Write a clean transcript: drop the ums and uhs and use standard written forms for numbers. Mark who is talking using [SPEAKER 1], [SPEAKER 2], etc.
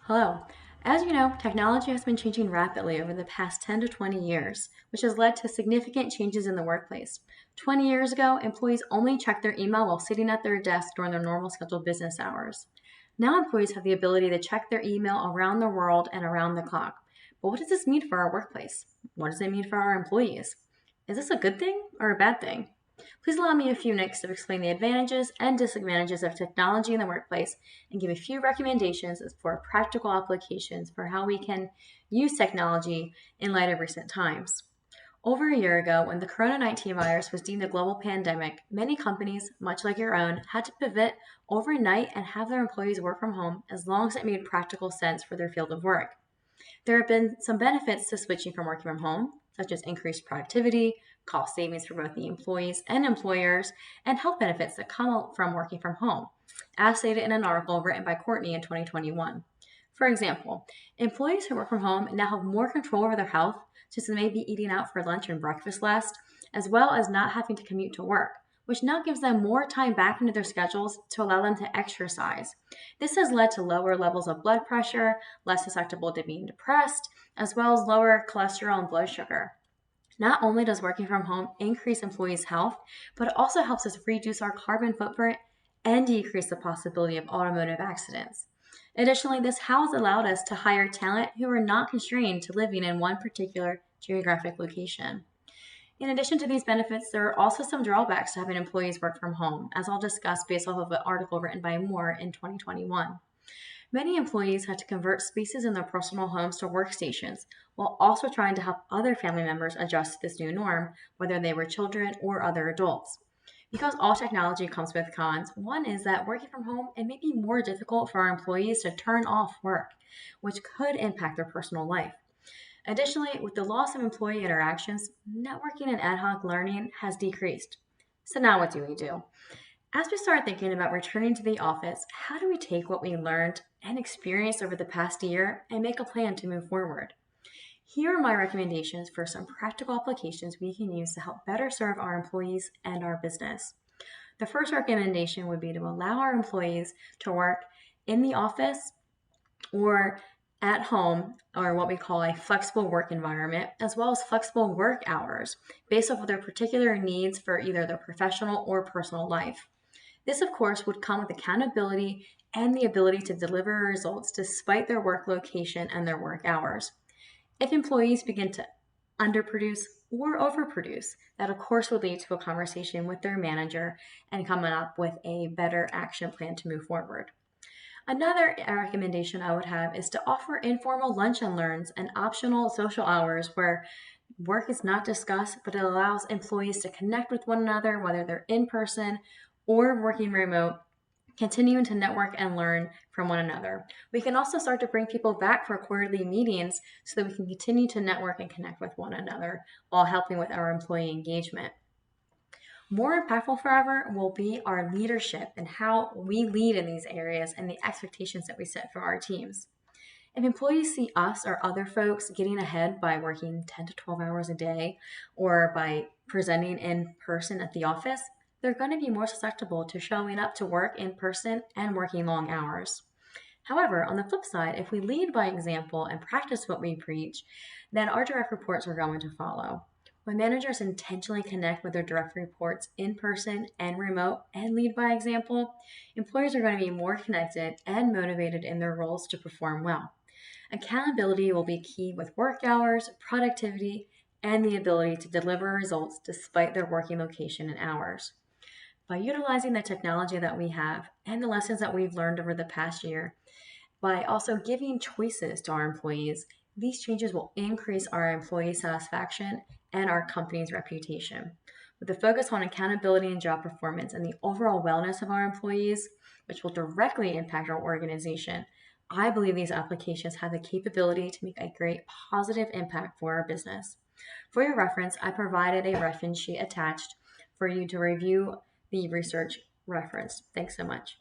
[SPEAKER 1] Hello. As you know, technology has been changing rapidly over the past 10 to 20 years, which has led to significant changes in the workplace. 20 years ago, employees only checked their email while sitting at their desk during their normal scheduled business hours. Now, employees have the ability to check their email around the world and around the clock. But what does this mean for our workplace? What does it mean for our employees? Is this a good thing or a bad thing? Please allow me a few minutes to explain the advantages and disadvantages of technology in the workplace and give a few recommendations for practical applications for how we can use technology in light of recent times. Over a year ago, when the Corona-19 virus was deemed a global pandemic, many companies, much like your own, had to pivot overnight and have their employees work from home as long as it made practical sense for their field of work. There have been some benefits to switching from working from home, such as increased productivity, cost savings for both the employees and employers, and health benefits that come from working from home, as stated in an article written by Courtney in 2021. For example, employees who work from home now have more control over their health, since they may be eating out for lunch and breakfast less, as well as not having to commute to work, which now gives them more time back into their schedules to allow them to exercise. This has led to lower levels of blood pressure, less susceptible to being depressed, as well as lower cholesterol and blood sugar. Not only does working from home increase employees' health, but it also helps us reduce our carbon footprint and decrease the possibility of automotive accidents. Additionally, this has allowed us to hire talent who are not constrained to living in one particular geographic location. In addition to these benefits, there are also some drawbacks to having employees work from home, as I'll discuss based off of an article written by Moore in 2021. Many employees had to convert spaces in their personal homes to workstations, while also trying to help other family members adjust to this new norm, whether they were children or other adults. Because all technology comes with cons, one is that working from home, it may be more difficult for our employees to turn off work, which could impact their personal life. Additionally, with the loss of employee interactions, networking and ad hoc learning has decreased. So now what do we do? As we start thinking about returning to the office, how do we take what we learned and experienced over the past year and make a plan to move forward? Here are my recommendations for some practical applications we can use to help better serve our employees and our business. The first recommendation would be to allow our employees to work in the office or at home, or what we call a flexible work environment, as well as flexible work hours based off of their particular needs for either their professional or personal life. This, of course, would come with accountability and the ability to deliver results despite their work location and their work hours. If employees begin to underproduce or overproduce, that of course would lead to a conversation with their manager and coming up with a better action plan to move forward. Another recommendation I would have is to offer informal lunch and learns and optional social hours where work is not discussed, but it allows employees to connect with one another, whether they're in person or working remote, continuing to network and learn from one another. We can also start to bring people back for quarterly meetings so that we can continue to network and connect with one another while helping with our employee engagement. More impactful forever will be our leadership and how we lead in these areas and the expectations that we set for our teams. If employees see us or other folks getting ahead by working 10 to 12 hours a day or by presenting in person at the office, they're going to be more susceptible to showing up to work in person and working long hours. However, on the flip side, if we lead by example and practice what we preach, then our direct reports are going to follow. When managers intentionally connect with their direct reports in person and remote and lead by example, employees are going to be more connected and motivated in their roles to perform well. Accountability will be key with work hours, productivity, and the ability to deliver results despite their working location and hours. By utilizing the technology that we have and the lessons that we've learned over the past year, by also giving choices to our employees, these changes will increase our employee satisfaction and our company's reputation. With a focus on accountability and job performance and the overall wellness of our employees, which will directly impact our organization, I believe these applications have the capability to make a great positive impact for our business. For your reference, I provided a reference sheet attached for you to review the research reference. Thanks so much.